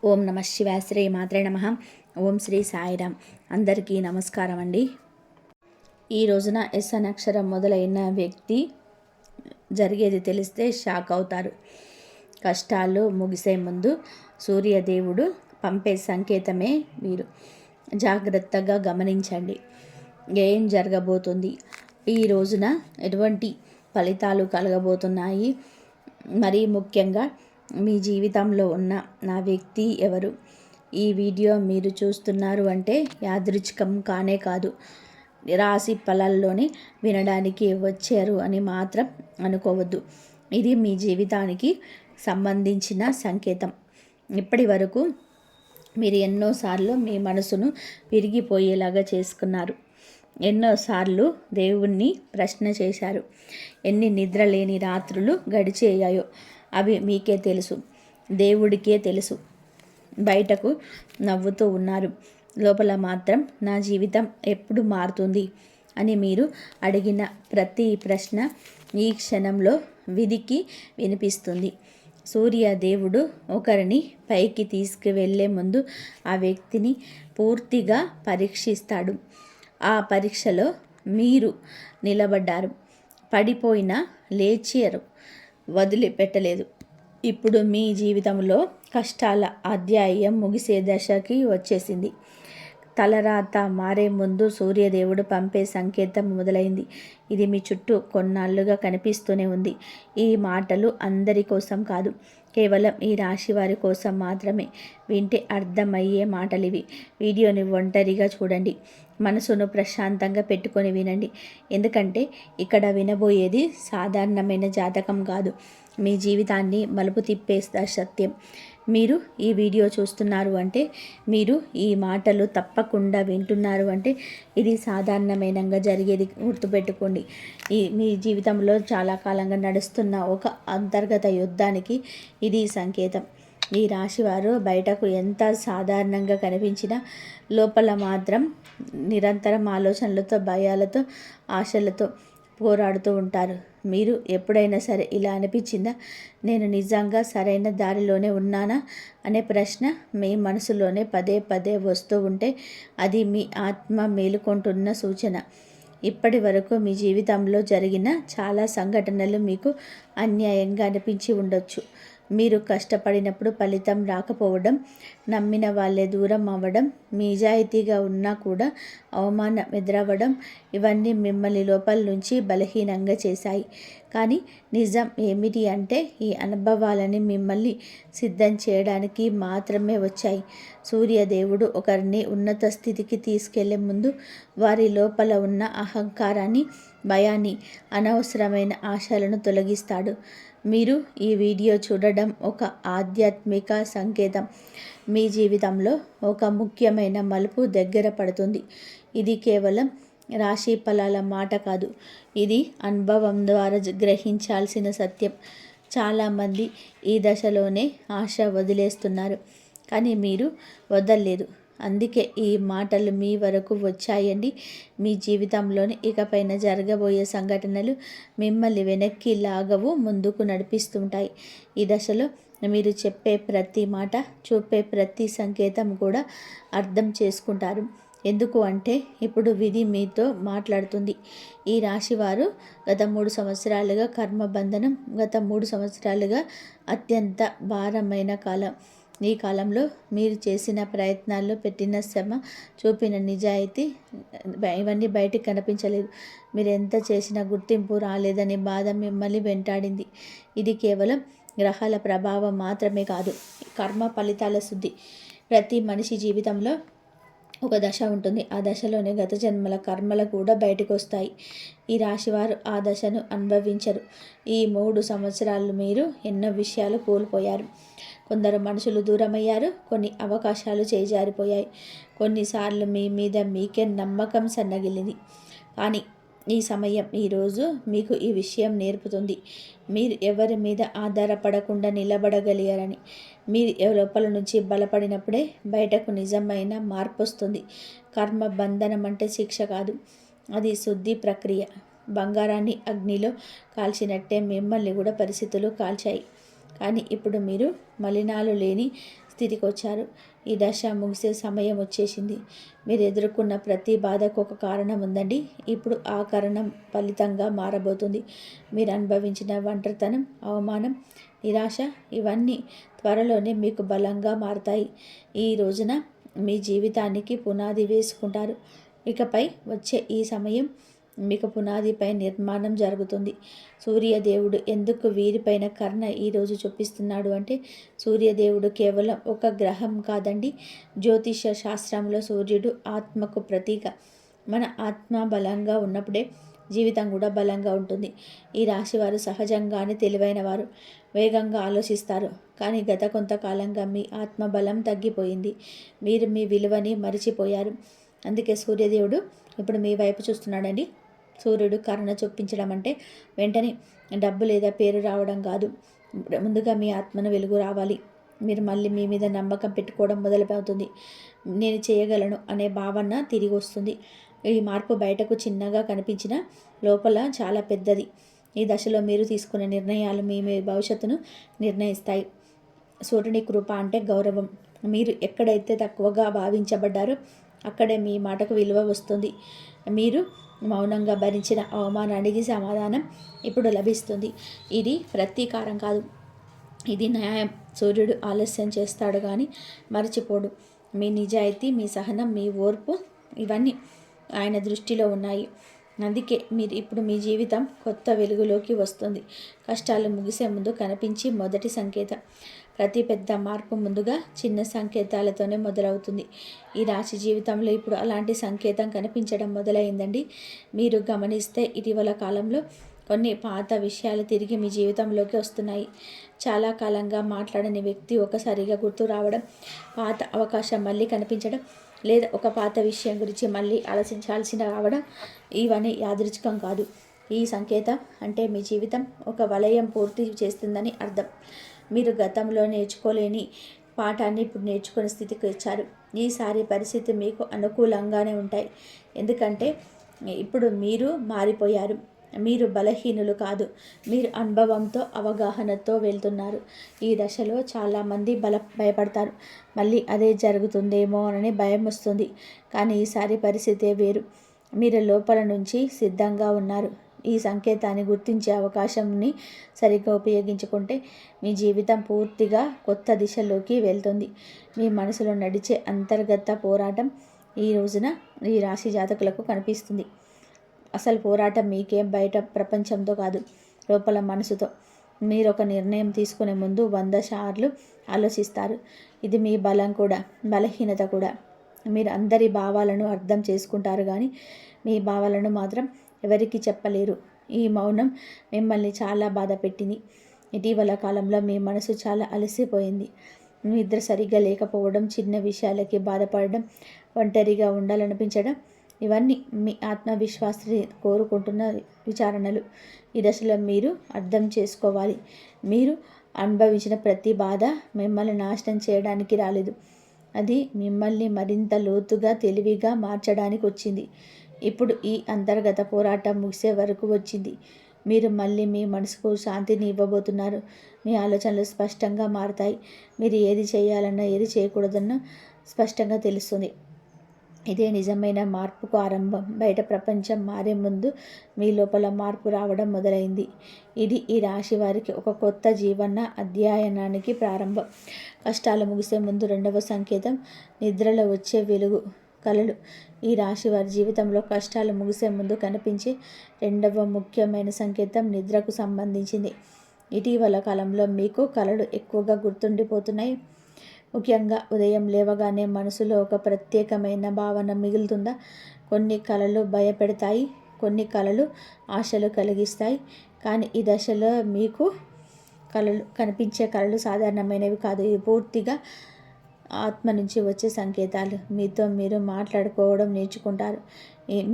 ఓం నమ శివాయ. శ్రీ మాత్రే నమ. ఓం శ్రీ సాయిరామ్. అందరికీ నమస్కారం అండి. ఈ రోజున ఎస్ అనే అక్షరం మొదలైన వ్యక్తి జరిగేది తెలిస్తే షాక్ అవుతారు. కష్టాలు ముగిసే ముందు సూర్యదేవుడు పంపే సంకేతమే మీరు. జాగ్రత్తగా గమనించండి ఏం జరగబోతుంది, ఈ రోజున ఎటువంటి ఫలితాలు కలగబోతున్నాయి, మరీ ముఖ్యంగా మీ జీవితంలో ఉన్న నా వ్యక్తి ఎవరు. ఈ వీడియో మీరు చూస్తున్నారు అంటే యాదృచ్ఛికం కానే కాదు, రాశి ఫలాల్లోనే వినడానికి వచ్చారు అని మాత్రం అనుకోవద్దు. ఇది మీ జీవితానికి సంబంధించిన సంకేతం. ఇప్పటి వరకు మీరు ఎన్నోసార్లు మీ మనసును విరిగిపోయేలాగా చేసుకున్నారు. ఎన్నోసార్లు దేవుణ్ణి ప్రశ్న చేశారు. ఎన్ని నిద్రలేని రాత్రులు గడిచేయాయో అవి మీకే తెలుసు, దేవుడికే తెలుసు. బయటకు నవ్వుతూ ఉన్నారు, లోపల మాత్రం నా జీవితం ఎప్పుడు మారుతుంది అని మీరు అడిగిన ప్రతి ప్రశ్న ఈ క్షణంలో విధికి వినిపిస్తుంది. సూర్యదేవుడు ఒకరిని పైకి తీసుకువెళ్ళే ముందు ఆ వ్యక్తిని పూర్తిగా పరీక్షిస్తాడు. ఆ పరీక్షలో మీరు నిలబడ్డారు, పడిపోయినా లేచారు, వదిలిపెట్టలేదు. ఇప్పుడు మీ జీవితంలో కష్టాల అధ్యాయం ముగిసే దశకి వచ్చేసింది. తలరాత మారే ముందు సూర్యదేవుడు పంపే సంకేతం మొదలైంది. ఇది మీ చుట్టూ కొన్నాళ్ళుగా కనిపిస్తూనే ఉంది. ఈ మాటలు అందరి కోసం కాదు, కేవలం ఈ రాశి వారి కోసం మాత్రమే. వింటే అర్థమయ్యే మాటలు ఇవి. వీడియోని ఒంటరిగా చూడండి, మనసును ప్రశాంతంగా పెట్టుకొని వినండి. ఎందుకంటే ఇక్కడ వినబోయేది సాధారణమైన జాతకం కాదు, మీ జీవితాన్ని మలుపు తిప్పేస్తా సత్యం. మీరు ఈ వీడియో చూస్తున్నారు అంటే, మీరు ఈ మాటలు తప్పకుండా వింటున్నారు అంటే ఇది సాధారణమైనగా జరిగేది గుర్తుపెట్టుకోండి. మీ జీవితంలో చాలా కాలంగా నడుస్తున్న ఒక అంతర్గత యుద్ధానికి ఇది సంకేతం. ఈ రాశివారు బయటకు ఎంత సాధారణంగా కనిపించినా లోపల మాత్రం నిరంతరం ఆలోచనలతో, భయాలతో, ఆశలతో పోరాడుతూ ఉంటారు. మీరు ఎప్పుడైనా సరే ఇలా అనిపించిందా, నేను నిజంగా సరైన దారిలోనే ఉన్నానా అనే ప్రశ్న మీ మనసులోనే పదే పదే వస్తూ ఉంటే అది మీ ఆత్మ మేలుకుంటున్న సూచన. ఇప్పటి వరకు మీ జీవితంలో జరిగిన చాలా సంఘటనలు మీకు అన్యాయంగా అనిపించి ఉండొచ్చు. మీరు కష్టపడినప్పుడు ఫలితం రాకపోవడం, నమ్మిన వాళ్ళే దూరం అవ్వడం, నిజాయితీగా ఉన్నా కూడా అవమానం ఎదురవ్వడం, ఇవన్నీ మిమ్మల్ని లోపల నుంచి బలహీనంగా చేశాయి. కానీ నిజం ఏమిటి అంటే ఈ అనుభవాలని మిమ్మల్ని సిద్ధం చేయడానికి మాత్రమే వచ్చాయి. సూర్యదేవుడు ఒకరిని ఉన్నత స్థితికి తీసుకెళ్లే ముందు వారి లోపల ఉన్న అహంకారాన్ని, భయాన్ని, అనవసరమైన ఆశలను తొలగిస్తాడు. మీరు ఈ వీడియో చూడడం ఒక ఆధ్యాత్మిక సంకేతం. మీ జీవితంలో ఒక ముఖ్యమైన మలుపు దగ్గర పడుతుంది. ఇది కేవలం రాశి ఫలాల మాట కాదు, ఇది అనుభవం ద్వారా గ్రహించాల్సిన సత్యం. చాలామంది ఈ దశలోనే ఆశ వదిలేస్తున్నారు, కానీ మీరు వదలలేదు. అందుకే ఈ మాటలు మీ వరకు వచ్చాయండి. మీ జీవితంలోని ఇకపైన జరగబోయే సంఘటనలు మిమ్మల్ని వెనక్కి లాగవు, ముందుకు నడిపిస్తుంటాయి. ఈ దశలో మీరు చెప్పే ప్రతి మాట, చూపే ప్రతి సంకేతం కూడా అర్థం చేసుకుంటారు. ఎందుకు అంటే ఇప్పుడు విధి మీతో మాట్లాడుతుంది. ఈ రాశివారు గత 3 సంవత్సరాలుగా కర్మబంధనం, గత 3 సంవత్సరాలుగా అత్యంత భారమైన కాలం. ఈ కాలంలో మీరు చేసిన ప్రయత్నాల్లో పెట్టిన శ్రమ, చూపిన నిజాయితీ, ఇవన్నీ బయటికి కనిపించలేదు. మీరు ఎంత చేసినా గుర్తింపు రాలేదని బాధ మిమ్మల్ని వెంటాడింది. ఇది కేవలం గ్రహాల ప్రభావం మాత్రమే కాదు, కర్మ ఫలితాల శుద్ధి. ప్రతి మనిషి జీవితంలో ఒక దశ ఉంటుంది. ఆ దశలోనే గత జన్మల కర్మలు కూడా బయటకు వస్తాయి. ఈ రాశివారు ఆ దశను అనుభవించరు. ఈ 3 సంవత్సరాలు మీరు ఎన్నో విషయాలు కోల్పోయారు. కొందరు మనుషులు దూరమయ్యారు, కొన్ని అవకాశాలు చేజారిపోయాయి, కొన్నిసార్లు మీ మీద మీకే నమ్మకం సన్నగిలింది. కానీ ఈ సమయం, ఈరోజు మీకు ఈ విషయం నేర్పుతుంది. మీరు ఎవరి మీద ఆధారపడకుండా నిలబడగలిగారని. మీరు లోపల నుంచి బలపడినప్పుడే బయటకు నిజమైన మార్పు వస్తుంది. కర్మ బంధనం అంటే శిక్ష కాదు, అది శుద్ధి ప్రక్రియ. బంగారాన్ని అగ్నిలో కాల్చినట్టే మిమ్మల్ని కూడా పరిస్థితులు కాల్చాయి. కానీ ఇప్పుడు మీరు మలినాలు లేని స్థితికి వచ్చారు. ఈ దశ ముగిసే సమయం వచ్చేసింది. మీరు ఎదుర్కొన్న ప్రతి బాధకు ఒక కారణం ఉందండి. ఇప్పుడు ఆ కారణం ఫలితంగా మారబోతుంది. మీరు అనుభవించిన ఒంటరితనం, అవమానం, నిరాశ ఇవన్నీ త్వరలోనే మీకు బలంగా మారతాయి. ఈ రోజున మీ జీవితానికి పునాది వేసుకుంటారు. ఇకపై వచ్చే ఈ సమయం మీకు పునాదిపై నిర్మాణం జరుగుతుంది. సూర్యదేవుడు ఎందుకు వీరిపైన కరుణ ఈరోజు చూపిస్తున్నాడు అంటే, సూర్యదేవుడు కేవలం ఒక గ్రహం కాదండి. జ్యోతిష శాస్త్రంలో సూర్యుడు ఆత్మకు ప్రతీక. మన ఆత్మ బలంగా ఉన్నప్పుడే జీవితం కూడా బలంగా ఉంటుంది. ఈ రాశివారు సహజంగానే తెలివైన వారు, వేగంగా ఆలోచిస్తారు. కానీ గత కొంతకాలంగా మీ ఆత్మ బలం తగ్గిపోయింది. మీరు మీ విలువని మరిచిపోయారు. అందుకే సూర్యదేవుడు ఇప్పుడు మీ వైపు చూస్తున్నాడండి. సూర్యుడు కరుణ చూపించడం అంటే వెంటనే డబ్బు లేదా పేరు రావడం కాదు. ముందుగా మీ ఆత్మను వెలుగు రావాలి. మీరు మళ్ళీ మీ మీద నమ్మకం పెట్టుకోవడం మొదలవుతుంది. నేను చేయగలను అనే భావన తిరిగి వస్తుంది. ఈ మార్పు బయటకు చిన్నగా కనిపించిన లోపల చాలా పెద్దది. ఈ దశలో మీరు తీసుకునే నిర్ణయాలు మీ భవిష్యత్తును నిర్ణయిస్తాయి. సూర్యుని కృప అంటే గౌరవం. మీరు ఎక్కడైతే తక్కువగా భావించబడ్డారో అక్కడే మీ మాటకు విలువ వస్తుంది. మీరు మౌనంగా భరించిన అవమానానికి సమాధానం ఇప్పుడు లభిస్తుంది. ఇది ప్రతీకారం కాదు, ఇది న్యాయం. సూర్యుడు ఆలస్యం చేస్తాడు కానీ మరచిపోడు. మీ నిజాయితీ, మీ సహనం, మీ ఓర్పు ఇవన్నీ ఆయన దృష్టిలో ఉన్నాయి. అందుకే మీరు ఇప్పుడు మీ జీవితం కొత్త వెలుగులోకి వస్తుంది. కష్టాలు ముగిసే ముందు కనిపించి మొదటి సంకేతం. ప్రతి పెద్ద మార్పు ముందుగా చిన్న సంకేతాలతోనే మొదలవుతుంది. ఈ రాశి జీవితంలో ఇప్పుడు అలాంటి సంకేతం కనిపించడం మొదలైందండి. మీరు గమనిస్తే ఇటీవల కాలంలో కొన్ని పాత విషయాలు తిరిగి మీ జీవితంలోకి వస్తున్నాయి. చాలా కాలంగా మాట్లాడని వ్యక్తి ఒకసారిగా గుర్తు రావడం, పాత అవకాశం మళ్ళీ కనిపించడం, లేదా ఒక పాత విషయం గురించి మళ్ళీ ఆలోచించాల్సిన రావడం ఇవన్నీ యాదృచ్ఛికం కాదు. ఈ సంకేతం అంటే మీ జీవితం ఒక వలయం పూర్తి చేస్తుందని అర్థం. మీరు గతంలో నేర్చుకోలేని పాఠాన్ని ఇప్పుడు నేర్చుకునే స్థితికి వచ్చారు. ఈసారి పరిస్థితి మీకు అనుకూలంగానే ఉంటాయి. ఎందుకంటే ఇప్పుడు మీరు మారిపోయారు. మీరు బలహీనులు కాదు, మీరు అనుభవంతో, అవగాహనతో వెళ్తున్నారు. ఈ దశలో చాలామంది భయపడతారు. మళ్ళీ అదే జరుగుతుందేమో అని భయం వస్తుంది. కానీ ఈసారి పరిస్థితే వేరు. మీరు లోపల నుంచి సిద్ధంగా ఉన్నారు. ఈ సంకేతాన్ని గుర్తించే అవకాశంని సరిగ్గా ఉపయోగించుకుంటే మీ జీవితం పూర్తిగా కొత్త దిశలోకి వెళ్తుంది. మీ మనసులో నడిచే అంతర్గత పోరాటం ఈ రోజున ఈ రాశి జాతకులకు కనిపిస్తుంది. అసలు పోరాటం మీకేం బయట ప్రపంచంతో కాదు, లోపల మనసుతో. మీరు ఒక నిర్ణయం తీసుకునే ముందు 100 సార్లు ఆలోచిస్తారు. ఇది మీ బలం కూడా, బలహీనత కూడా. మీరు అందరి భావాలను అర్థం చేసుకుంటారు కానీ మీ భావాలను మాత్రం ఎవరికి చెప్పలేరు. ఈ మౌనం మిమ్మల్ని చాలా బాధ పెట్టింది. ఇటీవల కాలంలో మీ మనసు చాలా అలసిపోయింది. నిద్ర సరిగ్గా లేకపోవడం, చిన్న విషయాలకి బాధపడడం, ఒంటరిగా ఉండాలనిపించడం ఇవన్నీ మీ ఆత్మవిశ్వాసాన్ని కోరుకుంటున్న విచారణలు. ఈ దశలో మీరు అర్థం చేసుకోవాలి. మీరు అనుభవించిన ప్రతి బాధ మిమ్మల్ని నాశనం చేయడానికి రాలేదు. అది మిమ్మల్ని మరింత లోతుగా, తెలివిగా మార్చడానికి వచ్చింది. ఇప్పుడు ఈ అంతర్గత పోరాటం ముగిసే వరకు వచ్చింది. మీరు మళ్ళీ మీ మనసుకు శాంతిని ఇవ్వబోతున్నారు. మీ ఆలోచనలు స్పష్టంగా మారుతాయి. మీరు ఏది చేయాలన్నా, ఏది చేయకూడదన్నా స్పష్టంగా తెలుస్తుంది. ఇదే నిజమైన మార్పుకు ఆరంభం. బయట ప్రపంచం మారే ముందు మీ లోపల మార్పు రావడం మొదలైంది. ఇది ఈ రాశి వారికి ఒక కొత్త జీవన అధ్యయనానికి ప్రారంభం. కష్టాలు ముగిసే ముందు రెండవ సంకేతం నిద్రలో వచ్చే వెలుగు, కలలు. ఈ రాశి వారి జీవితంలో కష్టాలు ముగిసే ముందు కనిపించే రెండవ ముఖ్యమైన సంకేతం నిద్రకు సంబంధించింది. ఇటీవల కాలంలో మీకు కలలు ఎక్కువగా గుర్తుండిపోతున్నాయి. ముఖ్యంగా ఉదయం లేవగానే మనసులో ఒక ప్రత్యేకమైన భావన మిగులుతుందా? కొన్ని కలలు భయపెడతాయి, కొన్ని కలలు ఆశలు కలిగిస్తాయి. కానీ ఈ దశలో మీకు కనిపించే కలలు సాధారణమైనవి కాదు. ఇవి పూర్తిగా ఆత్మ నుంచి వచ్చే సంకేతాలు. మీతో మీరు మాట్లాడుకోవడం నేర్చుకుంటారు.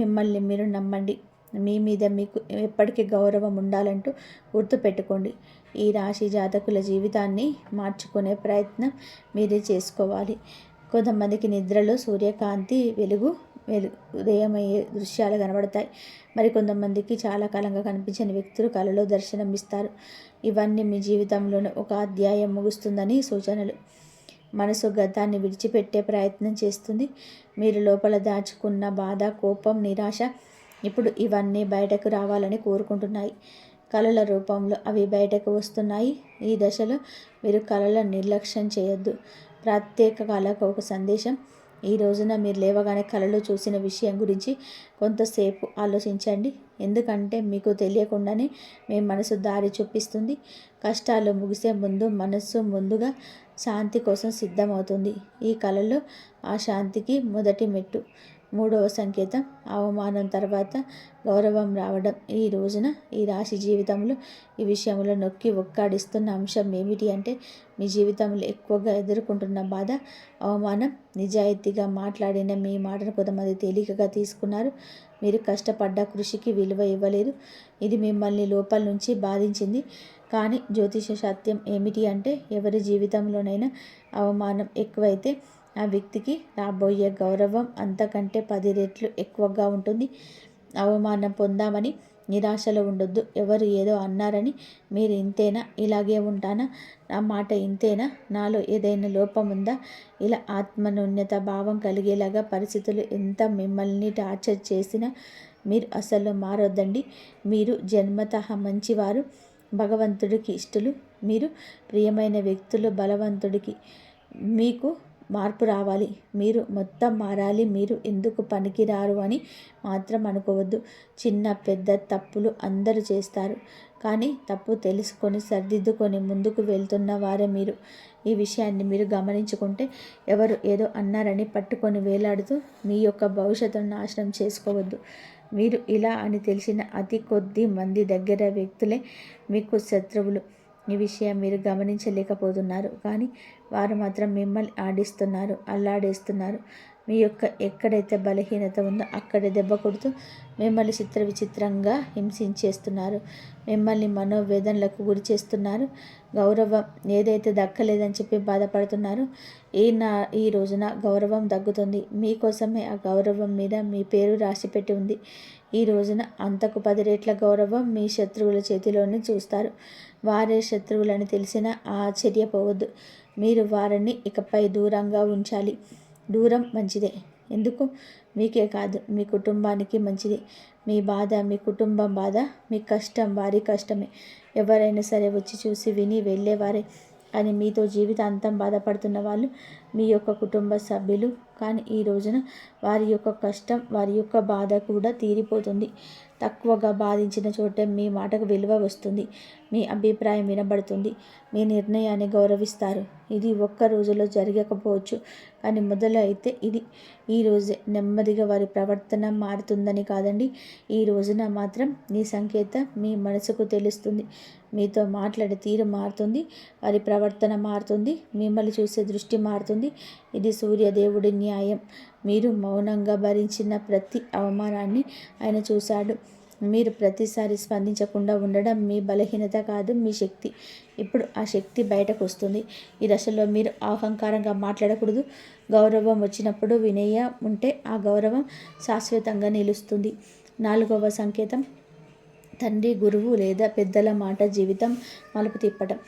మిమ్మల్ని మీరు నమ్మండి. మీ మీద మీకు ఎప్పటికీ గౌరవం ఉండాలంటూ గుర్తుపెట్టుకోండి. ఈ రాశి జాతకుల జీవితాన్ని మార్చుకునే ప్రయత్నం మీరే చేసుకోవాలి. కొంతమందికి నిద్రలో సూర్యకాంతి వెలుగు ఉదయమయ్యే దృశ్యాలు కనబడతాయి. మరి కొంతమందికి చాలా కాలంగా కనిపించని వ్యక్తులు కలలో దర్శనం ఇస్తారు. ఇవన్నీ మీ జీవితంలోనే ఒక అధ్యాయం ముగుస్తుందని సూచనలు. మనసు గతాన్ని విడిచిపెట్టే ప్రయత్నం చేస్తుంది. మీరు లోపల దాచుకున్న బాధ, కోపం, నిరాశ ఇప్పుడు ఇవన్నీ బయటకు రావాలని కోరుకుంటున్నాయి. కళల రూపంలో అవి బయటకు వస్తున్నాయి. ఈ దశలో మీరు కళలను నిర్లక్ష్యం చేయొద్దు. ప్రత్యేక కళకు ఒక సందేశం. ఈ రోజున మీరు లేవగానే కళలో చూసిన విషయం గురించి కొంతసేపు ఆలోచించండి. ఎందుకంటే మీకు తెలియకుండానే మీ మనసు దారి చూపిస్తుంది. కష్టాలు ముగిసే ముందు మనస్సు ముందుగా శాంతి కోసం సిద్ధమవుతుంది. ఈ కళలో ఆ శాంతికి మొదటి మెట్టు. మూడవ సంకేతం అవమానం తర్వాత గౌరవం రావడం. ఈ రోజున ఈ రాశి జీవితంలో ఈ విషయంలో నొక్కి ఒక్కాడిస్తున్న అంశం ఏమిటి అంటే మీ జీవితంలో ఎక్కువగా ఎదుర్కొంటున్న బాధ అవమానం. నిజాయితీగా మాట్లాడిన మీ మాటను కొంతమంది తేలికగా తీసుకున్నారు. మీరు కష్టపడ్డ కృషికి విలువ ఇవ్వలేదు. ఇది మిమ్మల్ని లోపల నుంచి బాధించింది. కానీ జ్యోతిష సత్యం ఏమిటి అంటే ఎవరి జీవితంలోనైనా అవమానం ఎక్కువైతే ఆ వ్యక్తికి రాబోయే గౌరవం అంతకంటే 10 రెట్లు ఎక్కువగా ఉంటుంది. అవమానం పొందామని నిరాశలో ఉండొద్దు. ఎవరు ఏదో అన్నారని మీరు ఇంతేనా, ఇలాగే ఉంటానా, నా మాట ఇంతేనా, నాలో ఏదైనా లోపం ఉందా, ఇలా ఆత్మన్యూన్యత భావం కలిగేలాగా పరిస్థితులు ఎంత మిమ్మల్ని టార్చర్ చేసినా మీరు అసలు మారొద్దండి. మీరు జన్మతః మంచివారు, భగవంతుడికి ఇష్టలు, మీరు ప్రియమైన వ్యక్తులు. బలవంతుడికి మీకు మార్పు రావాలి. మీరు మొత్తం మారాలి. మీరు ఎందుకు పనికిరారు అని మాత్రం అనుకోవద్దు. చిన్న పెద్ద తప్పులు అందరూ చేస్తారు. కానీ తప్పు తెలుసుకొని సరిదిద్దుకొని ముందుకు వెళ్తున్న వారే మీరు. ఈ విషయాన్ని మీరు గమనించుకుంటే ఎవరు ఏదో అన్నారని పట్టుకొని వేలాడుతూ మీ యొక్క భవిష్యత్తును నాశనం చేసుకోవద్దు. మీరు ఇలా అని తెలిసిన అతి కొద్ది మంది దగ్గర వ్యక్తులే మీకు శత్రువులు. ఈ విషయం మీరు గమనించలేకపోతున్నారు. కానీ వారు మాత్రం మిమ్మల్ని ఆడిస్తున్నారు, అల్లాడేస్తున్నారు. మీ యొక్క ఎక్కడైతే బలహీనత ఉందో అక్కడే దెబ్బ కొడుతూ మిమ్మల్ని చిత్ర విచిత్రంగా హింసించేస్తున్నారు. మిమ్మల్ని మనోవేదనలకు గురి చేస్తున్నారు. గౌరవం ఏదైతే దక్కలేదని చెప్పి బాధపడుతున్నారు, ఈ రోజున గౌరవం దగ్గుతుంది. మీకోసమే ఆ గౌరవం మీద మీ పేరు రాసిపెట్టి ఉంది. ఈ రోజున అంతకు 10 రెట్ల గౌరవం మీ శత్రువుల చేతిలోనే చూస్తారు. వారే శత్రువులని తెలిసినా ఆశ్చర్యపోవద్దు. మీరు వారిని ఇకపై దూరంగా ఉంచాలి. దూరం మంచిదే. ఎందుకు? మీకే కాదు, మీ కుటుంబానికి మంచిది. మీ బాధ మీ కుటుంబం బాధ, మీ కష్టం వారి కష్టమే. ఎవరైనా సరే వచ్చి చూసి విని వెళ్ళేవారే. కానీ మీతో జీవితాంతం బాధపడుతున్న వాళ్ళు మీ యొక్క కుటుంబ సభ్యులు. కానీ ఈ రోజున వారి యొక్క కష్టం, వారి యొక్క బాధ కూడా తీరిపోతుంది. తక్కువగా బాధించిన చోటే మీ మాటకు విలువ వస్తుంది. మీ అభిప్రాయం వినబడుతుంది. మీ నిర్ణయాన్ని గౌరవిస్తారు. ఇది ఒక్క రోజులో జరగకపోవచ్చు, కానీ మొదలు అయితే ఇది ఈ రోజే. నెమ్మదిగా వారి ప్రవర్తన మారుతుందని కాదండి, ఈ రోజున మాత్రం ఈ సంకేతం మీ మనసుకు తెలుస్తుంది. మీతో మాట్లాడే తీరు మారుతుంది. వారి ప్రవర్తన మారుతుంది. మిమ్మల్ని చూసే దృష్టి మారుతుంది. ఇది సూర్యదేవుడి న్యాయం. మీరు మౌనంగా భరించిన ప్రతి అవమానాన్ని ఆయన చూశాడు. మీరు ప్రతిసారి స్పందించకుండా ఉండడం మీ బలహీనత కాదు, మీ శక్తి. ఇప్పుడు ఆ శక్తి బయటకు వస్తుంది. ఈ దశలో మీరు అహంకారంగా మాట్లాడకూడదు. గౌరవం వచ్చినప్పుడు వినయం ఉంటే ఆ గౌరవం శాశ్వతంగా నిలుస్తుంది. 4వ సంకేతం తండ్రి, గురువు లేదా పెద్దల మాట జీవితం మలుపు తిప్పటం.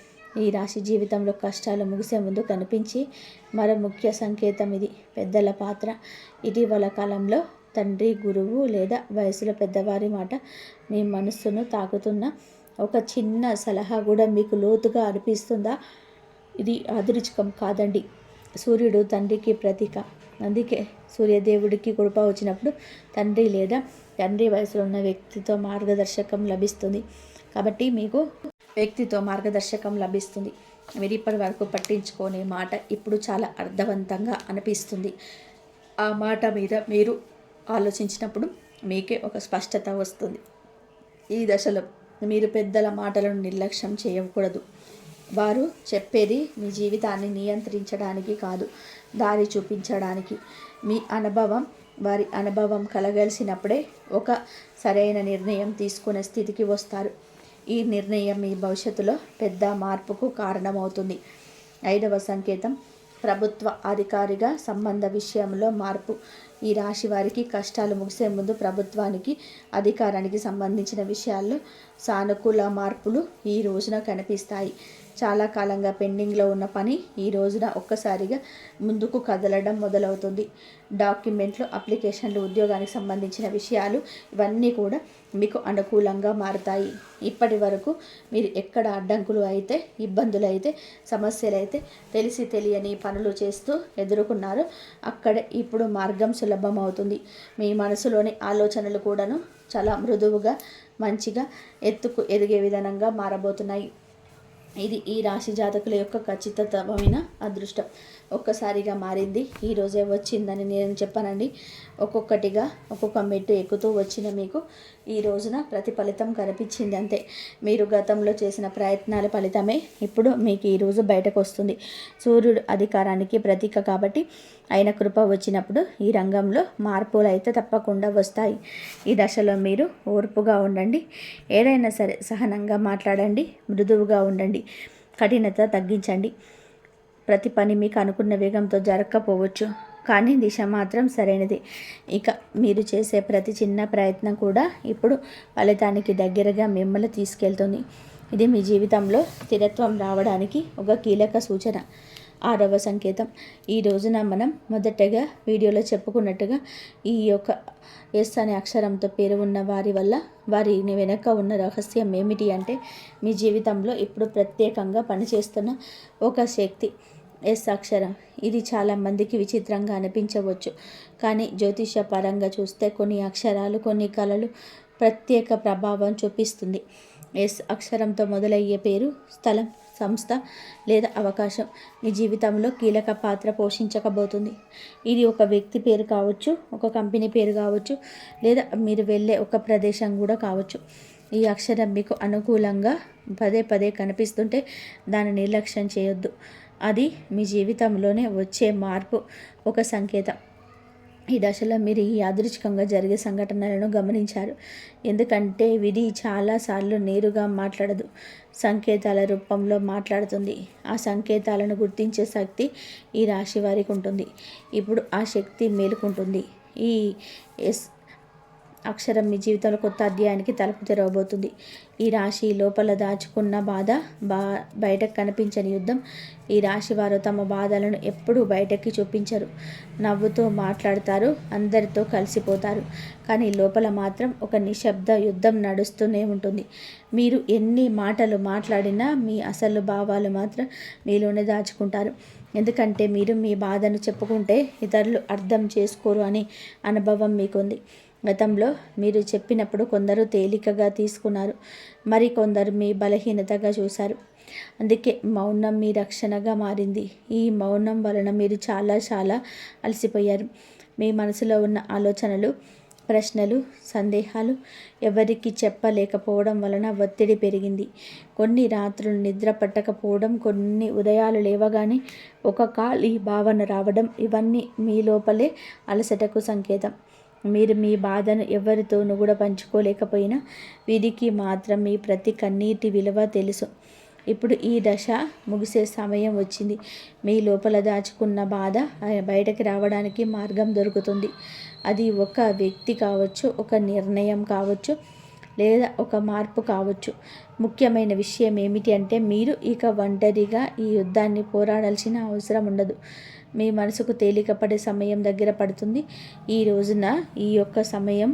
ఈ రాశి జీవితంలో కష్టాలు ముగిసే ముందు కనిపించి మరో ముఖ్య సంకేతం ఇది. పెద్దల పాత్ర. ఇటీవల కాలంలో తండ్రి, గురువు లేదా వయసులో పెద్దవారి మాట మీ మనస్సును తాకుతున్న ఒక చిన్న సలహా కూడా మీకు లోతుగా అనిపిస్తుందా? ఇది అదృష్టం కాదండి. సూర్యుడు తండ్రికి ప్రతీక. అందుకే సూర్యదేవుడికి కృప వచ్చినప్పుడు తండ్రి లేదా తండ్రి వయసులో ఉన్న వ్యక్తితో మార్గదర్శకం లభిస్తుంది. కాబట్టి మీకు వ్యక్తితో మార్గదర్శకం లభిస్తుంది. మీరు ఇప్పటి వరకు పట్టించుకోని మాట ఇప్పుడు చాలా అర్థవంతంగా అనిపిస్తుంది. ఆ మాట మీద మీరు ఆలోచించినప్పుడు మీకే ఒక స్పష్టత వస్తుంది. ఈ దశలో మీరు పెద్దల మాటలను నిర్లక్ష్యం చేయకూడదు. వారు చెప్పేది మీ జీవితాన్ని నియంత్రించడానికి కాదు, దారి చూపించడానికి. మీ అనుభవం వారి అనుభవం కలగలిసినప్పుడే ఒక సరైన నిర్ణయం తీసుకునే స్థితికి వస్తారు. ఈ నిర్ణయం మీ భవిష్యత్తులో పెద్ద మార్పుకు కారణమవుతుంది. 5వ సంకేతం ప్రభుత్వ అధికారిగా సంబంధ విషయంలో మార్పు. ఈ రాశి వారికి కష్టాలు ముగిసే ముందు ప్రభుత్వానికి, అధికారానికి సంబంధించిన విషయాల్లో సానుకూల మార్పులు ఈ రోజున కనిపిస్తాయి. చాలా కాలంగా పెండింగ్లో ఉన్న పని ఈ రోజున ఒక్కసారిగా ముందుకు కదలడం మొదలవుతుంది. డాక్యుమెంట్లు, అప్లికేషన్లు, ఉద్యోగానికి సంబంధించిన విషయాలు ఇవన్నీ కూడా మీకు అనుకూలంగా మారుతాయి. ఇప్పటి వరకు మీరు ఎక్కడ అడ్డంకులు అయితే, ఇబ్బందులు అయితే, సమస్యలు అయితే తెలిసి తెలియని పనులు చేస్తూ ఎదుర్కొన్నారో అక్కడే ఇప్పుడు మార్గం సులభం అవుతుంది. మీ మనసులోని ఆలోచనలు కూడాను చాలా మృదువుగా, మంచిగా, ఎదిగే విధానంగా మారబోతున్నాయి. ఇది ఈ రాశి జాతకుల యొక్క ఖచ్చితమైన అదృష్టం ఒక్కసారిగా మారింది. ఈరోజే వచ్చిందని నేను చెప్పానండి. ఒక్కొక్కటిగా ఒక్కొక్క మెట్టు ఎక్కుతూ వచ్చిన మీకు ఈ రోజున ప్రతిఫలితం కనిపించింది అంతే. మీరు గతంలో చేసిన ప్రయత్నాల ఫలితమే ఇప్పుడు మీకు ఈరోజు బయటకు వస్తుంది. సూర్యుడు అధికారానికి ప్రతీక కాబట్టి ఆయన కృప వచ్చినప్పుడు ఈ రంగంలో మార్పులు అయితే తప్పకుండా వస్తాయి. ఈ దశలో మీరు ఓర్పుగా ఉండండి. ఏదైనా సరే సహనంగా మాట్లాడండి, మృదువుగా ఉండండి, కఠినత తగ్గించండి. ప్రతి పని మీకు అనుకున్న వేగంతో జరగకపోవచ్చు, కానీ దిశ మాత్రం సరైనది. ఇక మీరు చేసే ప్రతి చిన్న ప్రయత్నం కూడా ఇప్పుడు ఫలితానికి దగ్గరగా మిమ్మల్ని తీసుకెళ్తుంది. ఇది మీ జీవితంలో స్థిరత్వం రావడానికి ఒక కీలక సూచన. 6వ సంకేతం. ఈ రోజున మనం మొదటగా వీడియోలో చెప్పుకున్నట్టుగా ఈ యొక్క ఎస్ అనే అక్షరంతో పేరు ఉన్న వారి వల్ల వారి వెనక ఉన్న రహస్యం ఏమిటి అంటే మీ జీవితంలో ఇప్పుడు ప్రత్యేకంగా పనిచేస్తున్న ఒక శక్తి ఎస్ అక్షరం. ఇది చాలామందికి విచిత్రంగా అనిపించవచ్చు, కానీ జ్యోతిష పరంగా చూస్తే కొన్ని అక్షరాలు, కొన్ని కళలు ప్రత్యేక ప్రభావం చూపిస్తుంది. ఎస్ అక్షరంతో మొదలయ్యే పేరు, స్థలం, సంస్థ లేదా అవకాశం మీ జీవితంలో కీలక పాత్ర పోషించకపోతుంది. ఇది ఒక వ్యక్తి పేరు కావచ్చు, ఒక కంపెనీ పేరు కావచ్చు, లేదా మీరు వెళ్ళే ఒక ప్రదేశం కూడా కావచ్చు. ఈ అక్షరం మీకు అనుకూలంగా పదే పదే కనిపిస్తుంటే దాన్ని నిర్లక్ష్యం చేయొద్దు. అది మీ జీవితంలోనే వచ్చే మార్పు ఒక సంకేతం. ఈ దశలో మీరు ఈ యాదృచ్ఛికంగా జరిగే సంఘటనలను గమనించారు. ఎందుకంటే విధి చాలాసార్లు నేరుగా మాట్లాడదు, సంకేతాల రూపంలో మాట్లాడుతుంది. ఆ సంకేతాలను గుర్తించే శక్తి ఈ రాశి వారికి ఉంటుంది. ఇప్పుడు ఆ శక్తి మేలుకుంటుంది. ఈ ఎస్ అక్షరం మీ జీవితంలో కొత్త అధ్యాయానికి తలుపు తెరవబోతుంది. ఈ రాశి లోపల దాచుకున్న బాధ, బయటకు కనిపించని యుద్ధం. ఈ రాశి వారు తమ బాధలను ఎప్పుడూ బయటకి చూపించరు. నవ్వుతూ మాట్లాడతారు, అందరితో కలిసిపోతారు, కానీ లోపల మాత్రం ఒక నిశ్శబ్ద యుద్ధం నడుస్తూనే ఉంటుంది. మీరు ఎన్ని మాటలు మాట్లాడినా మీ అసలు భావాలు మాత్రం మీలోనే దాచుకుంటారు. ఎందుకంటే మీరు మీ బాధను చెప్పుకుంటే ఇతరులు అర్థం చేసుకోరు అనే అనుభవం మీకుంది. గతంలో మీరు చెప్పినప్పుడు కొందరు తేలికగా తీసుకున్నారు, మరి కొందరు మీ బలహీనతగా చూశారు. అందుకే మౌనం మీ రక్షణగా మారింది. ఈ మౌనం వలన మీరు చాలా అలసిపోయారు. మీ మనసులో ఉన్న ఆలోచనలు, ప్రశ్నలు, సందేహాలు ఎవరికి చెప్పలేకపోవడం వలన ఒత్తిడి పెరిగింది. కొన్ని రాత్రులు నిద్ర పట్టకపోవడం, కొన్ని ఉదయాలు లేవగానే ఒక ఖాళీ భావన రావడం, ఇవన్నీ మీ లోపలే అలసటకు సంకేతం. మీరు మీ బాధను ఎవరితోనూ కూడా పంచుకోలేకపోయినా వీరికి మాత్రం మీ ప్రతి కన్నీటి విలువ తెలుసు. ఇప్పుడు ఈ దశ ముగిసే సమయం వచ్చింది. మీ లోపల దాచుకున్న బాధ బయటకు రావడానికి మార్గం దొరుకుతుంది. అది ఒక వ్యక్తి కావచ్చు, ఒక నిర్ణయం కావచ్చు, లేదా ఒక మార్పు కావచ్చు. ముఖ్యమైన విషయం ఏమిటి అంటే మీరు ఇక ఒంటరిగా ఈ యుద్ధాన్ని పోరాడాల్సిన అవసరం ఉండదు. మీ మనసుకు తేలికపడే సమయం దగ్గర పడుతుంది. ఈ రోజున ఈ యొక్క సమయం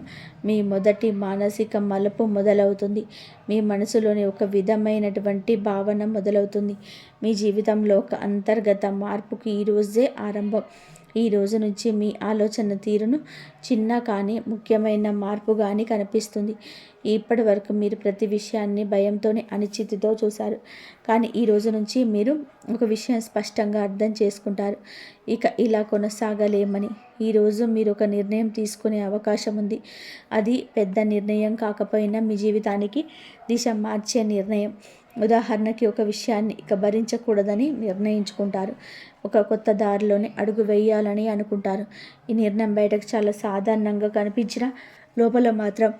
మీ మొదటి మానసిక మలుపు మొదలవుతుంది. మీ మనసులోని ఒక విధమైనటువంటి భావన మొదలవుతుంది. మీ జీవితంలో ఒక అంతర్గత మార్పుకి ఈరోజే ఆరంభం. ఈ రోజు నుంచి మీ ఆలోచన తీరును చిన్న కానీ ముఖ్యమైన మార్పు కానీ కనిపిస్తుంది. ఇప్పటి వరకు మీరు ప్రతి విషయాన్ని భయంతోనే, అనిశ్చితితో చూశారు, కానీ ఈ రోజు నుంచి మీరు ఒక విషయం స్పష్టంగా అర్థం చేసుకుంటారు. ఇక ఇలా కొనసాగలేమని. ఈరోజు మీరు ఒక నిర్ణయం తీసుకునే అవకాశం ఉంది. అది పెద్ద నిర్ణయం కాకపోయినా మీ జీవితానికి దిశ మార్చే నిర్ణయం. ఉదాహరణకి ఒక విషయాన్ని ఇక భరించకూడదని నిర్ణయించుకుంటారు. ఒక కొత్త దారిలోనే అడుగు వేయాలని అనుకుంటారు. ఈ నిర్ణయం బయటకు చాలా సాధారణంగా కనిపించినా లోపల మాత్రం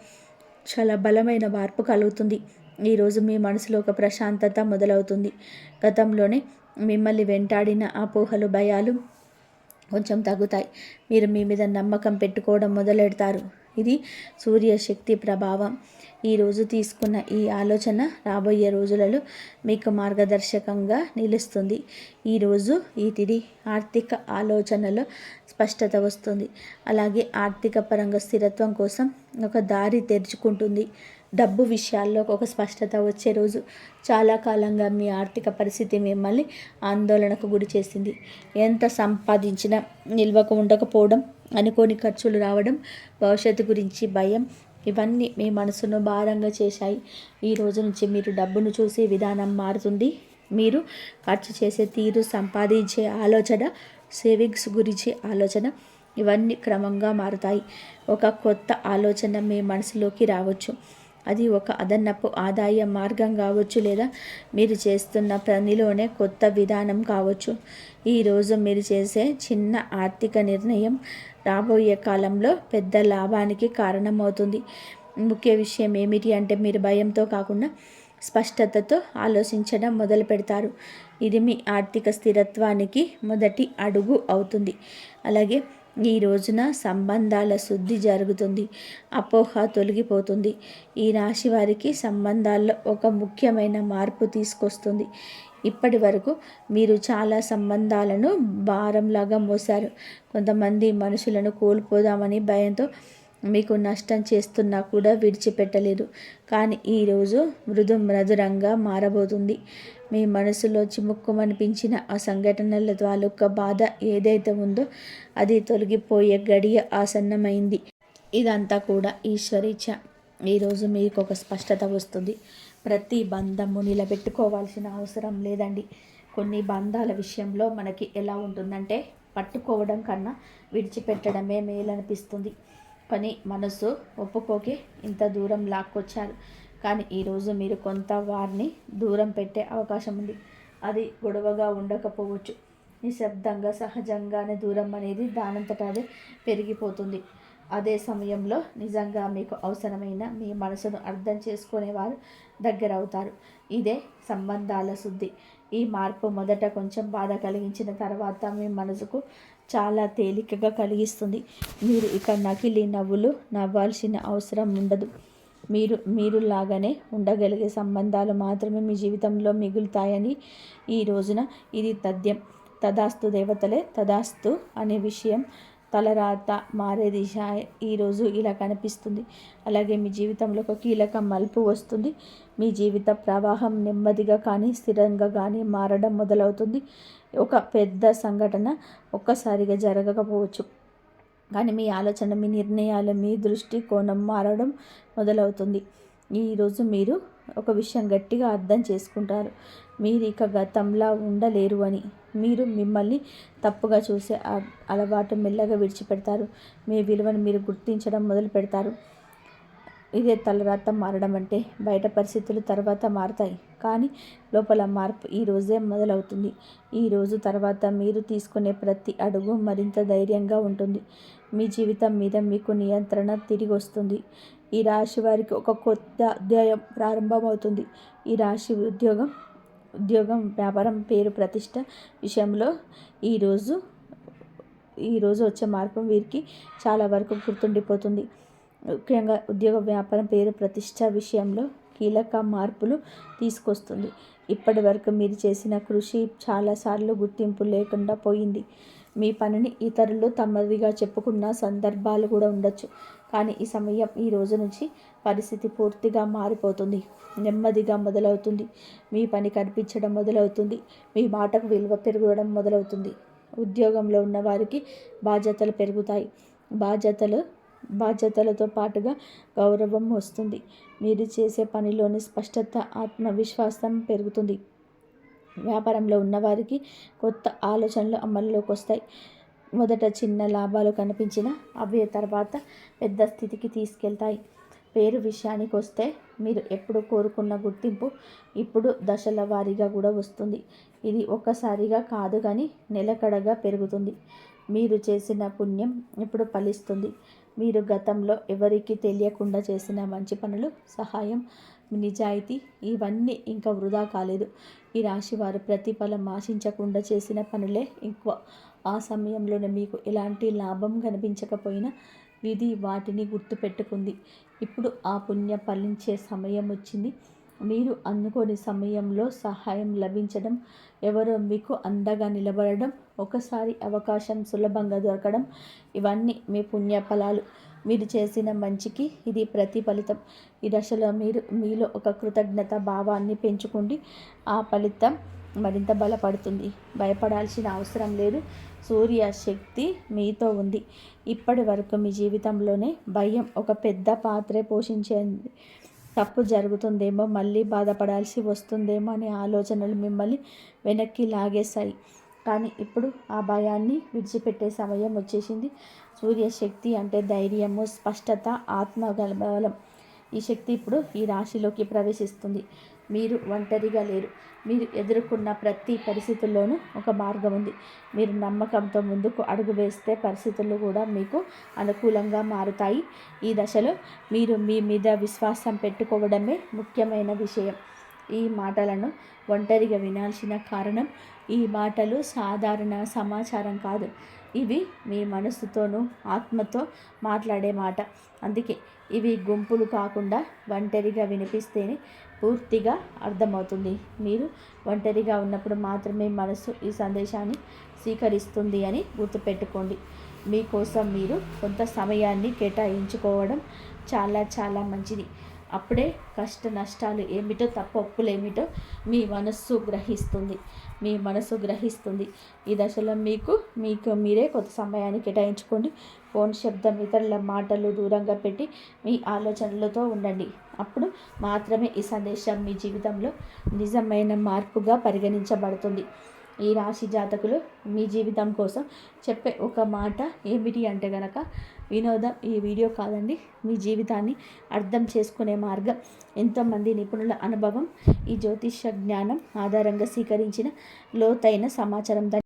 చాలా బలమైన మార్పు కలుగుతుంది. ఈరోజు మీ మనసులో ఒక ప్రశాంతత మొదలవుతుంది. గతంలోనే మిమ్మల్ని వెంటాడిన అపోహలు, భయాలు కొంచెం తగ్గుతాయి. మీరు మీ మీద నమ్మకం పెట్టుకోవడం మొదలెడతారు. ఇది సూర్యశక్తి ప్రభావం. ఈరోజు తీసుకున్న ఈ ఆలోచన రాబోయే రోజులలో మీకు మార్గదర్శకంగా నిలుస్తుంది. ఈరోజు ఈ తిథి ఆర్థిక ఆలోచనలో స్పష్టత వస్తుంది. అలాగే ఆర్థిక పరంగా స్థిరత్వం కోసం ఒక దారి తెరుచుకుంటుంది. డబ్బు విషయాల్లో ఒక స్పష్టత వచ్చే రోజు. చాలా కాలంగా మీ ఆర్థిక పరిస్థితి మిమ్మల్ని ఆందోళనకు గురి చేసింది. ఎంత సంపాదించినా నిల్వకు ఉండకపోవడం, అనుకోని ఖర్చులు రావడం, భవిష్యత్తు గురించి భయం, ఇవన్నీ మీ మనసును భారంగా చేశాయి. ఈ రోజు నుంచి మీరు డబ్బును చూసే విధానం మారుతుంది. మీరు ఖర్చు చేసే తీరు, సంపాదించే ఆలోచన, సేవింగ్స్ గురించి ఆలోచన, ఇవన్నీ క్రమంగా మారుతాయి. ఒక కొత్త ఆలోచన మీ మనసులోకి రావచ్చు. అది ఒక అదనపు ఆదాయ మార్గం కావచ్చు, లేదా మీరు చేస్తున్న పనిలోనే కొత్త విధానం కావచ్చు. ఈరోజు మీరు చేసే చిన్న ఆర్థిక నిర్ణయం రాబోయే కాలంలో పెద్ద లాభానికి కారణమవుతుంది. ముఖ్య విషయం ఏమిటి అంటే మీరు భయంతో కాకుండా స్పష్టతతో ఆలోచించడం మొదలు పెడతారు. ఇది మీ ఆర్థిక స్థిరత్వానికి మొదటి అడుగు అవుతుంది. అలాగే ఈ రోజున సంబంధాల శుద్ధి జరుగుతుంది. అపోహ తొలగిపోతుంది. ఈ రాశి వారికి సంబంధాల్లో ఒక ముఖ్యమైన మార్పు తీసుకొస్తుంది. ఇప్పటి వరకు మీరు చాలా సంబంధాలను భారంలాగా మోసారు. కొంతమంది మనుషులను కోల్పోదామని భయంతో మీకు నష్టం చేస్తున్నా కూడా విడిచిపెట్టలేదు. కానీ ఈరోజు మధురంగా మారబోతుంది. మీ మనసులో చిముక్కుమనిపించిన ఆ సంఘటనల తాలూకా బాధ ఏదైతే ఉందో అది తొలగిపోయే గడియ ఆసన్నమైంది. ఇదంతా కూడా ఈశ్వరీచ్ఛ. ఈరోజు మీకు ఒక స్పష్టత వస్తుంది. ప్రతి బంధము నిలబెట్టుకోవాల్సిన అవసరం లేదండి. కొన్ని బంధాల విషయంలో మనకి ఎలా ఉంటుందంటే పట్టుకోవడం కన్నా విడిచిపెట్టడమే మేలనిపిస్తుంది. కానీ మనసు ఒప్పుకోకే ఇంత దూరం లాక్కొచ్చారు. కానీ ఈరోజు మీరు కొంత వారిని దూరం పెట్టే అవకాశం ఉంది. అది గొడవగా ఉండకపోవచ్చు. నిశ్శబ్దంగా సహజంగానే దూరం అనేది దానంతట అదే పెరిగిపోతుంది. అదే సమయంలో నిజంగా మీకు అవసరమైన మీ మనసును అర్థం చేసుకునేవారు దగ్గర అవుతారు. ఇదే సంబంధాల శుద్ధి. ఈ మార్పు మొదట కొంచెం బాధ కలిగించిన తర్వాత మీ మనసుకు చాలా తేలికగా కలిగిస్తుంది. మీరు ఇక నకిలీ నవ్వులు నవ్వాల్సిన అవసరం ఉండదు. మీరులాగానే ఉండగలిగే సంబంధాలు మాత్రమే మీ జీవితంలో మిగులుతాయని ఈ రోజున ఇది తథ్యం. తదాస్తు దేవతలే తదాస్తు అనే విషయం తలరాత మారే దిశ ఈరోజు ఇలా కనిపిస్తుంది. అలాగే మీ జీవితంలో ఒక కీలక మలుపు వస్తుంది. మీ జీవిత ప్రవాహం నెమ్మదిగా కానీ స్థిరంగా కానీ మారడం మొదలవుతుంది. ఒక పెద్ద సంఘటన ఒక్కసారిగా జరగకపోవచ్చు, కానీ మీ ఆలోచన, మీ నిర్ణయాలు, మీ దృష్టి కోణం మారడం మొదలవుతుంది. ఈరోజు మీరు ఒక విషయం గట్టిగా అర్థం చేసుకుంటారు. మీరు ఇక గతంలా ఉండలేరు అని. మీరు మిమ్మల్ని తప్పుగా చూసే అలవాటు మెల్లగా విడిచిపెడతారు. మీ విలువను మీరు గుర్తించడం మొదలు పెడతారు. ఇదే తలరాత మారడం అంటే. బయట పరిస్థితులు తర్వాత మారుతాయి, కానీ లోపల మార్పు ఈ రోజే మొదలవుతుంది. ఈ రోజు తర్వాత మీరు తీసుకునే ప్రతి అడుగు మరింత ధైర్యంగా ఉంటుంది. మీ జీవితం మీద మీకు నియంత్రణ తిరిగి వస్తుంది. ఈ రాశి వారికి ఒక కొత్త అధ్యాయం ప్రారంభమవుతుంది. ఈ రాశి ఉద్యోగం, వ్యాపారం, పేరు ప్రతిష్ట విషయంలో ఈరోజు వచ్చే మార్పు వీరికి చాలా వరకు గుర్తుండిపోతుంది. ముఖ్యంగా ఉద్యోగ, వ్యాపారం, పేరు ప్రతిష్ట విషయంలో కీలక మార్పులు తీసుకొస్తుంది. ఇప్పటి వరకు మీరు చేసిన కృషి చాలాసార్లు గుర్తింపు లేకుండా పోయింది. మీ పనిని ఇతరులు తమదిగా చెప్పుకున్న సందర్భాలు కూడా ఉండొచ్చు. కానీ ఈ రోజు నుంచి పరిస్థితి పూర్తిగా మారిపోతుంది. నెమ్మదిగా మొదలవుతుంది. మీ పని కనిపించడం మొదలవుతుంది. మీ మాటకు విలువ పెరగడం మొదలవుతుంది. ఉద్యోగంలో ఉన్న వారికి బాధ్యతలు పెరుగుతాయి. బాధ్యతలతో పాటుగా గౌరవం వస్తుంది. మీరు చేసే పనిలోని స్పష్టత, ఆత్మవిశ్వాసం పెరుగుతుంది. వ్యాపారంలో ఉన్నవారికి కొత్త ఆలోచనలు అమల్లోకి వస్తాయి. మొదట చిన్న లాభాలు కనిపించినా అవే తర్వాత పెద్ద స్థితికి తీసుకెళ్తాయి. పేరు విషయానికి వస్తే మీరు ఎప్పుడు కోరుకున్న గుర్తింపు ఇప్పుడు దశల వారీగా కూడా వస్తుంది. ఇది ఒక్కసారిగా కాదు, కానీ నిలకడగా పెరుగుతుంది. మీరు చేసిన పుణ్యం ఇప్పుడు ఫలిస్తుంది. మీరు గతంలో ఎవరికీ తెలియకుండా చేసిన మంచి పనులు, సహాయం, నిజాయితీ, ఇవన్నీ ఇంకా వృధా కాలేదు. ఈ రాశివారు ప్రతిఫలం ఆశించకుండా చేసిన పనులే ఎక్కువ. ఆ సమయంలోనే మీకు ఎలాంటి లాభం కనిపించకపోయినా విధి వాటిని గుర్తుపెట్టుకుంది. ఇప్పుడు ఆ పుణ్యం ఫలించే సమయం వచ్చింది. మీరు అనుకోని సమయంలో సహాయం లభించడం, ఎవరో మీకు అండగా నిలబడడం, ఒకసారి అవకాశం సులభంగా దొరకడం, ఇవన్నీ మీ పుణ్య ఫలాలు. మీరు చేసిన మంచికి ఇది ప్రతిఫలితం. ఈ దశలో మీరు మీలో ఒక కృతజ్ఞత భావాన్ని పెంచుకోండి. ఆ ఫలితం మరింత బలపడుతుంది. భయపడాల్సిన అవసరం లేదు. సూర్య శక్తి మీతో ఉంది. ఇప్పటి వరకు మీ జీవితంలోనే భయం ఒక పెద్ద పాత్రే పోషించింది. తప్పు జరుగుతుందేమో, మళ్ళీ బాధపడాల్సి వస్తుందేమో అనే ఆలోచనలు మిమ్మల్ని వెనక్కి లాగేశాయి. కానీ ఇప్పుడు ఆ భయాన్ని విడిచిపెట్టే సమయం వచ్చేసింది. సూర్యశక్తి అంటే ధైర్యము, స్పష్టత, ఆత్మబలం. ఈ శక్తి ఇప్పుడు ఈ రాశిలోకి ప్రవేశిస్తుంది. మీరు ఒంటరిగా లేరు. మీరు ఎదుర్కొన్న ప్రతి పరిస్థితుల్లోనూ ఒక మార్గం ఉంది. మీరు నమ్మకంతో ముందుకు అడుగు వేస్తే పరిస్థితులు కూడా మీకు అనుకూలంగా మారుతాయి. ఈ దశలో మీరు మీ మీద విశ్వాసం పెట్టుకోవడమే ముఖ్యమైన విషయం. ఈ మాటలను ఒంటరిగా వినాల్సిన కారణం, ఈ మాటలు సాధారణ సమాచారం కాదు. ఇవి మీ మనసుతోనూ ఆత్మతో మాట్లాడే మాట. అందుకే ఇవి గుంపులు కాకుండా ఒంటరిగా వినిపిస్తేనే పూర్తిగా అర్థమవుతుంది. మీరు ఒంటరిగా ఉన్నప్పుడు మాత్రమే మనసు ఈ సందేశాన్ని స్వీకరిస్తుంది అని గుర్తుపెట్టుకోండి. మీకోసం మీరు కొంత సమయాన్ని కేటాయించుకోవడం చాలా చాలా మంచిది. అప్పుడే కష్ట నష్టాలు ఏమిటో, తప్పొప్పులు ఏమిటో మీ మనస్సు గ్రహిస్తుంది. ఈ దశలో మీకు మీరే కొంత సమయాన్ని కేటాయించుకోండి. ఫోన్ శబ్దం, ఇతరుల మాటలు దూరంగా పెట్టి మీ ఆలోచనలతో ఉండండి. అప్పుడు మాత్రమే ఈ సందేశం మీ జీవితంలో నిజమైన మార్పుగా పరిగణించబడుతుంది. ఈ రాశి జాతకులు మీ జీవితం కోసం చెప్పే ఒక మాట ఏమిటి అంటే గనక, వినోదం ఈ వీడియో కాదండి, మీ జీవితాన్ని అర్థం చేసుకునే మార్గం. ఎంతోమంది నిపుణుల అనుభవం, ఈ జ్యోతిష జ్ఞానం ఆధారంగా స్వీకరించిన లోతైన సమాచారం.